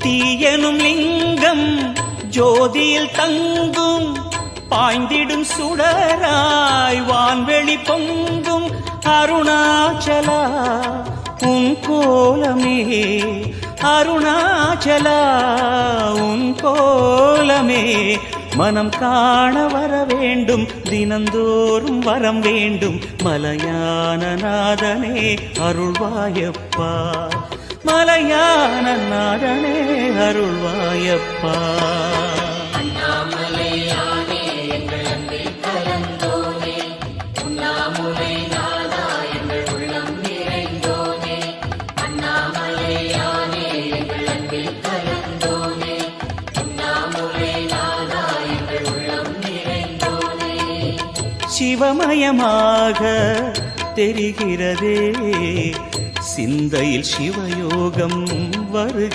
தீயனும் லிங்கம் ஜோதியில் தங்கும் பாய்ந்திடும் சுடராய் வான்வெளி பொங்கும் அருணாச்சலா உன் கோலமே அருணாச்சலா உன் கோலமே மனம் காண வர வேண்டும் தினந்தோறும் வரம் வேண்டும் மலையான நாதனே அருள்வாயப்பா மலையான நாதனே அருள்வாயப்பா சிவமயமாக தெரிகிறதே சிந்தையில் சிவயோகம் வருகிறது.